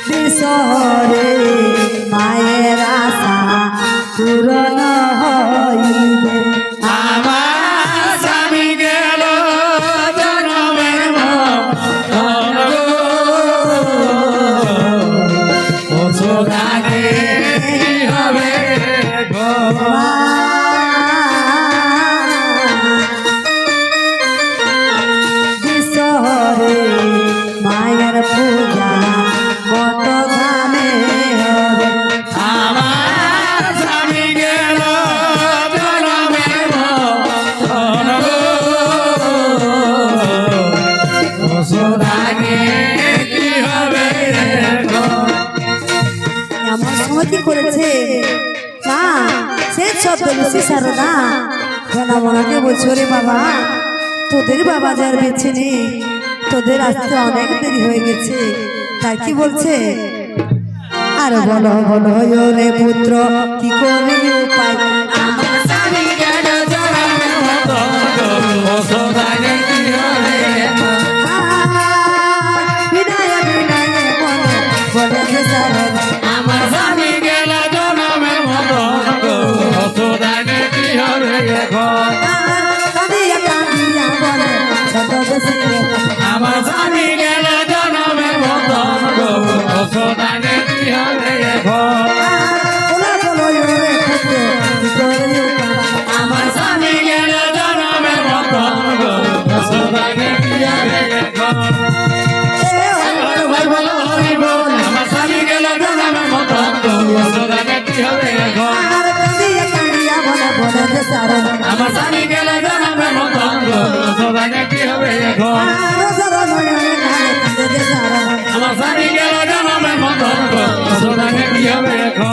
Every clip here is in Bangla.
বিশরে মায়ের আশা পূরণ হইবে আমার স্বামী গেল জনমের মতন ওষুধানে কি হবে গো বিশরে মায়ের পূজা কত ধামে হবে আমার স্বামী গেল জনমের মতন ওষুধানে কি হবে গো এমন সময় কি করেছে না সে শব্দ লুচি সারদা ঘনা মনাকে বলছো রে বাবা তোদের বাবা যার বেছে নেই তোদের আসতে অনেক দেরি হয়ে গেছে তাই কি বলছে আর বলো বলো রে পুত্র কি করে উপায় আমার স্বামী গেল জনমের মতন ওষুধানে কি হবে গো বিনায় বিনায় বলো বলে যে সারদা আমার স্বামী গেল জনমের মতন ওষুধানে কি হবে গো কাঁদিয়া কাঁদিয়া বলে শত বেশি আমার স্বামী গেল জনমের মতন ওষুধানে কি হবে গো বলো বলো রে পুত্র কি করে উপায় আমার স্বামী গেল জনমের মতন ওষুধানে কি হবে গো ভাই বলো হরি বল আমার স্বামী গেল জনমের মতন ওষুধানে কি হবে গো আমার স্বামী গেল জনমের মতন ওষুধানে কি হবে গো আমার স্বামী গেল জনমের মতন ওষুধানে কি হবে গো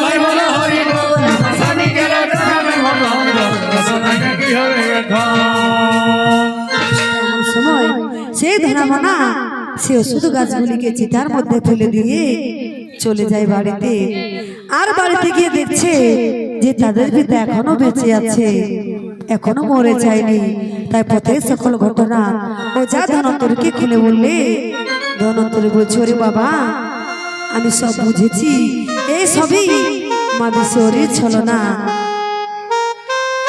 ভাই বলো হরি বল আমার স্বামী গেল জনমের মতন ওষুধানে কি হবে গো সময় সেই ধনামনা সে ওষুধ গাছগুলিকে চিতার মধ্যে ফেলে দিয়ে চলে যায় বাড়িতে আর বাড়িতে গিয়ে দেখছে যে তাদের পিতা এখনো বেঁচে আছে এখনো মরে যায়নি তাই পথে সকল ঘটনা ও যা ধনন্তরীকে খুলে বললে ধনন্তরী বলছে ওরে বাবা আমি সব বুঝেছি এই সবই মা বিশ্বরীর ছলনা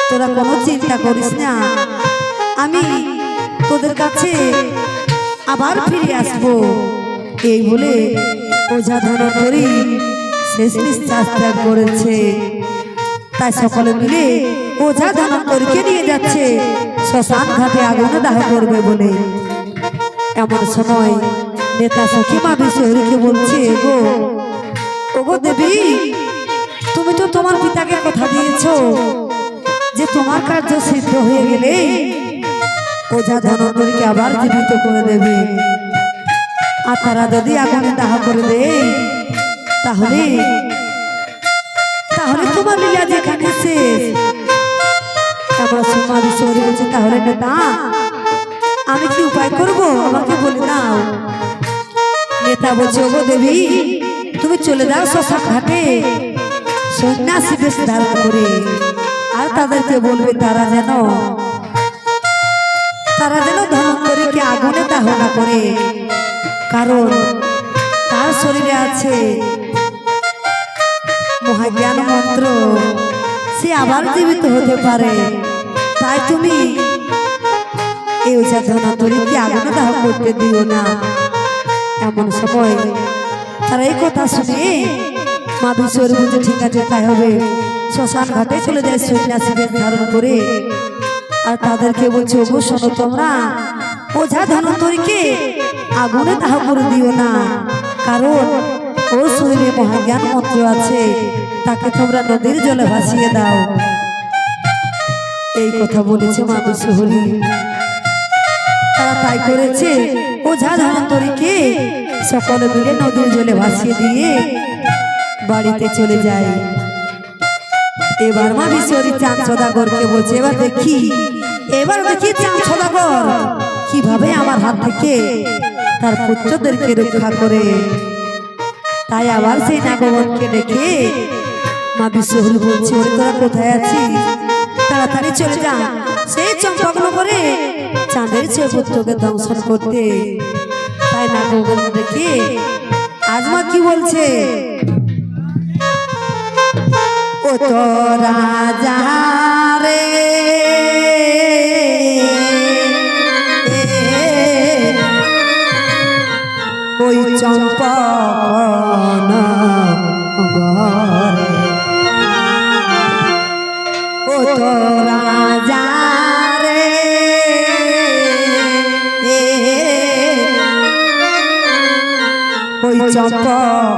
তোরা কোনো চিন্তা করিস না আমি তোদের কাছে আবার ফিরে আসবো এই বলে ওঝা ধনন্তরী শেষ নিঃশ্বাস ত্যাগ করেছে তাই সকলে মিলে ওঝা ধনন্তরীকে নিয়ে যাচ্ছে শ্মশান ঘাটে আগুনে দাহ করবে বলে এমন সময় নেতা সখী মা বিশ্বহরীকে বলছে গো ওগো দেবী তুমি তো তোমার পিতাকে কথা দিয়েছো যে তোমার কার্য সিদ্ধ হয়ে গেলে ওঝা ধনন্তরীকে আবার জীবিত করে দেবে আর তারা যদি আগুনে দাহ করে দেয় তাহলে তাহলে তোমার লীলা যেখানে শেষ আমার সুমা বিশ্বরী বলছে তাহলে নেতা আমি কি উপায় করব আমাকে বলে দাও নেতা বলছে ওগো দেবী তুমি চলে যাও শ্মশান ঘাটে সন্ন্যাসী বেশ ধারণ করে আর তাদেরকে বলবে তারা যেন ধনন্তরীকে আগুনে দাহ না করে কারণ তার শরীরে আছে মহাজ্ঞান মন্ত্র সে আবার জীবিত হতে পারে তাই তুমি এই ওঝা ধনন্তরীকে আগুনে দাহ করতে দিও না এমন সময় তারা এই কথা শুনে মা বিশ্বরী বলছে ঠিক আছে তাই হবে শ্মশান ঘাটে চলে যায় সন্ন্যাসী বেশ ধারণ করে আর তাদেরকে বলছে ওগো শোনো তোমরা ওঝা ধনন্তরীকে আগুনে দাহ করে দিও না কারণ ওর শরীরে মহাজ্ঞান মন্ত্র আছে তাকে তোমরা নদীর জলে ভাসিয়ে দাও এই কথা বলেছে মা বিশ্বহরী তারা তাই করেছে ওঝা ধনন্তরীকে সকলে মিলে নদীর জলে ভাসিয়ে দিয়ে বাড়িতে চলে যায় এবার মা বিশ্বরী চাঁদ সদাগরকে বলছে এবার দেখি চাঁদ সদাগর কিভাবে আমার হাত থেকে তার পুত্রদেরকে রক্ষা করে তাই আবার সেই নাগবনকে ডেকে মা বিশ্বহরী বলছে ওরে তোরা কোথায় আছিস তাড়াতাড়ি চলে যান সেই চম্পকনগরে চাঁদের চেয়ে পুত্রকে দংশন করতে। তাই না গোগল দেখি আজমা কি বলছে, ও তো রাজা রে ওই চম্পকনগরে, ও তো রাজা রে ওই চম্পকনগরে।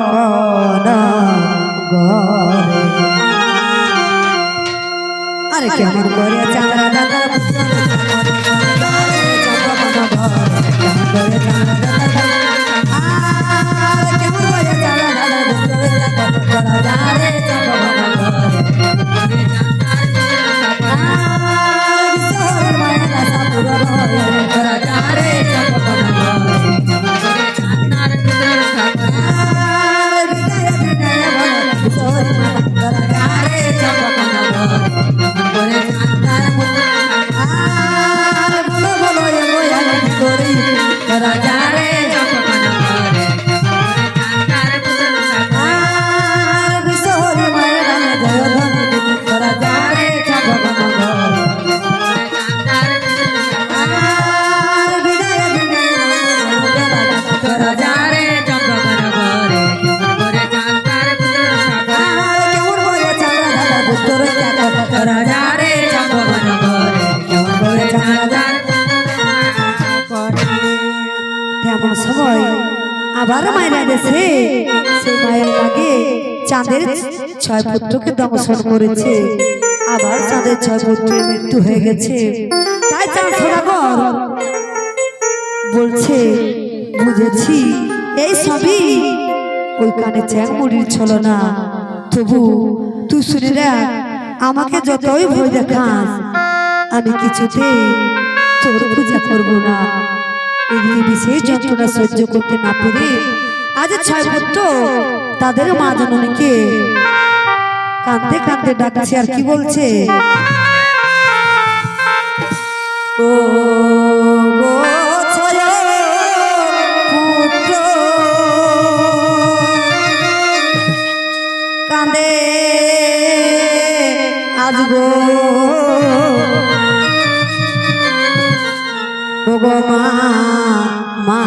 আরে কেমন করে চাঁদরা দাদা এমন সময় আবার মায়ের দেশে সেই মায়ের লাগে চাঁদের 6 পুত্রকে দংশন করেছে। আবার চাঁদের 6 পুত্রের মৃত্যু হয়ে গেছে। তাই চাঁদ সদাগর বলছে, বুঝেছি এই সবই ওই কানে চ্যাংমুড়ির ছলনা। তবু তুই শুনে রাখ, আমাকে যতই ভয় দেখাস আমি কিছুতেই তোর পূজা করবো না। এদিকে বিশেষ যন্ত্রণা সহ্য করতে না পেরে আজ 6 পুত্র তাদের মা জননীকে কাঁদতে কাঁদতে ডাকছে। আর কি বলছে, ও গো 6 পুত্র কাঁদে আজ গো, ও গো মা মা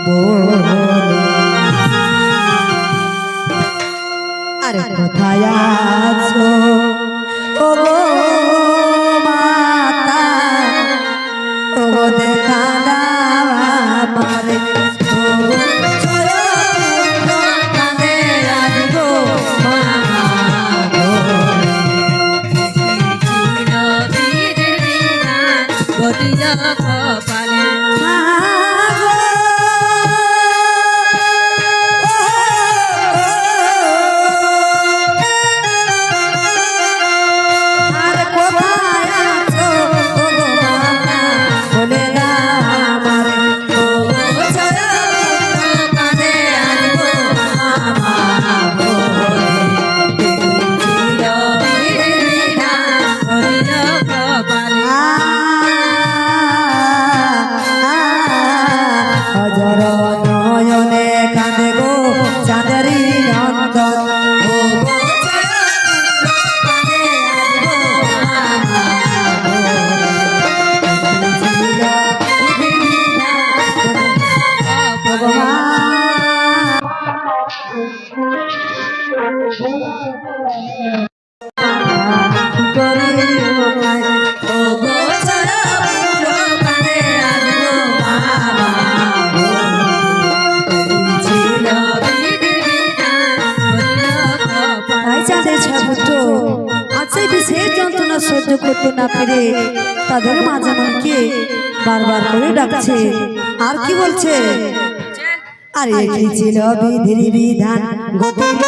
বলে, আরে কোথায় আছো ও গো মাতা, ও গো দেখা দাও আমারে, ও গো ছয় পুত্র কাঁদে আজ গো মা কপালে সহ্য করতে না পেরে তাদের মা জননীকে বারবার করে ডাকছে। আর কি বলছে, আরে কি ছিল বিধির বিধান ঘটিল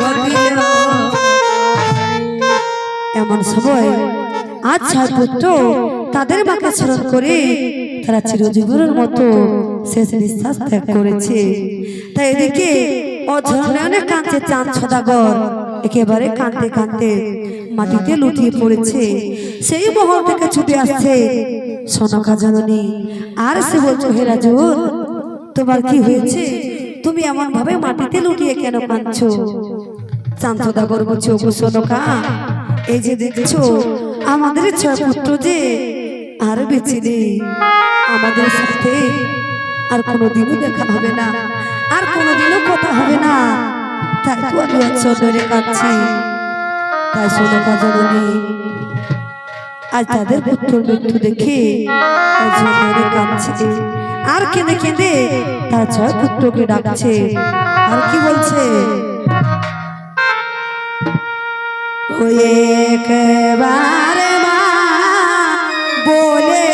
ঘটিল এমন সময় আজ 6 পুত্র তাদের মাকে স্মরণ করে তারা চিরজীবনের মতো শেষ নিঃশ্বাস ত্যাগ করেছে। তাই এদিকে অঝরণে কাঁদছে চাঁদ সদাগর, একেবারে কাঁদতে কাঁদতে মাটিতে লুটিয়ে পড়েছে। সেই মহল থেকে ছুটে আসছে সনকা জননী, আর সে বলছে, হে রাজুর, তোমার কি হয়েছে? তুমি এমন ভাবে মাটিতে লুটিয়ে কেন কাঁদছো? চাঁদ সদাগর বলছে, ওগো সনকা, এই যে দেখছো আমাদের 6 পুত্র যে আর বেঁচে নেই, আমাদের সাথে আর কোনোদিনও দেখা হবে না, আর কোনোদিনও কথা হবে না। তাই তো আমি চন্দ্রে কাঁদছি। তাই সনকা জননী আজ তাদের পুত্রের মৃত্যু দেখে চন্দ্রে কাঁদছে, আর কেঁদে কেঁদে তার 6 পুত্রকে ডাকছে। আর কি বলছে? ওই একবার মা বলে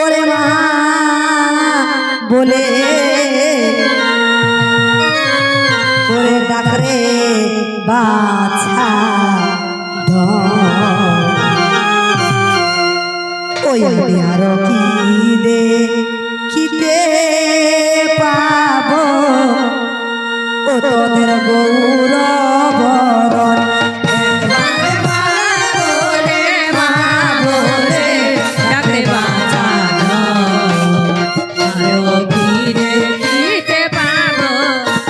ওরে মা বলে ওরে ডাকরে বাছা ওই আমি আরো কি দে কিতে পাবো ও তোদের গৌরবরণ। মা বলে ডাকে বাঁচানো আরো ফিরে দিতে পাবো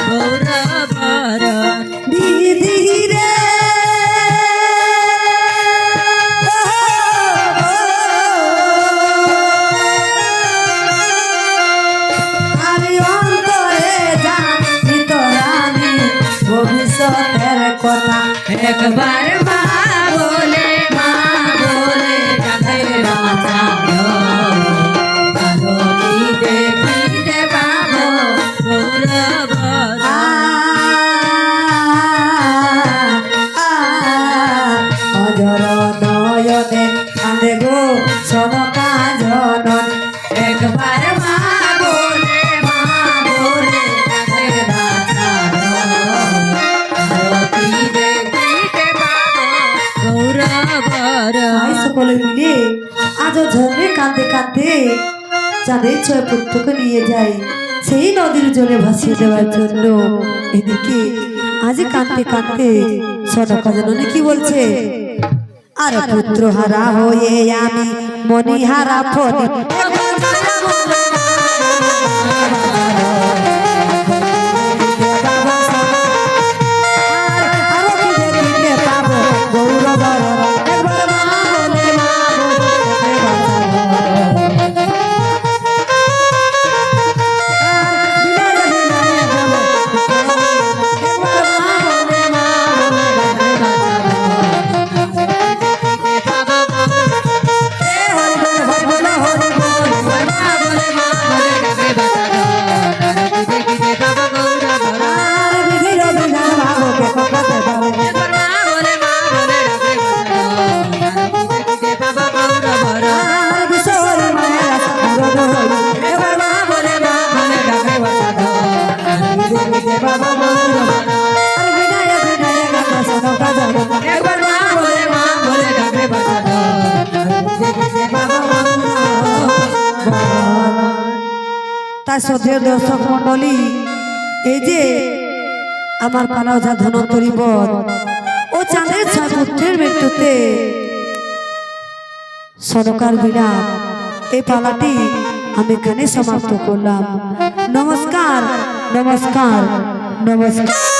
গৌরবরণ। দিদি রে আমি অন্তরে জানি তোরানি ভবিষ্যতের কথা। একবার মা বলে ডাকে বাঁচানো আরো ফিরে দিতে পাবো গৌরবরণ। অজর নয়নে কাঁদে গো সনকা জনন। একবার মা বলে ডাকে বাঁচানো আরো ফিরে দিতে পাবো গৌরবরণ। তাই সকলে মিলে আজ ঝরনে কাঁদতে কাঁদতে চাঁদের 6 পুত্রকে নিয়ে যায় সেই নদীর জলে ভাসিয়ে দেওয়ার জন্য। এদিকে আজ কাঁদতে কাঁদতে সনকা জননী কি বলছে? আর পুত্র হারা হয়ে আমি মনিহারা ফনি তাই শ্রদ্ধেয় দর্শক মন্ডলী, এই যে আমার পালাওঝা ধনন্তরী বধ ও চাঁদের 6 পুত্রের মৃত্যুতে সনকার বিরাম, এই পালাটি আমি এখানে সমাপ্ত করলাম। নমস্কার, নমস্কার, নমস্কার।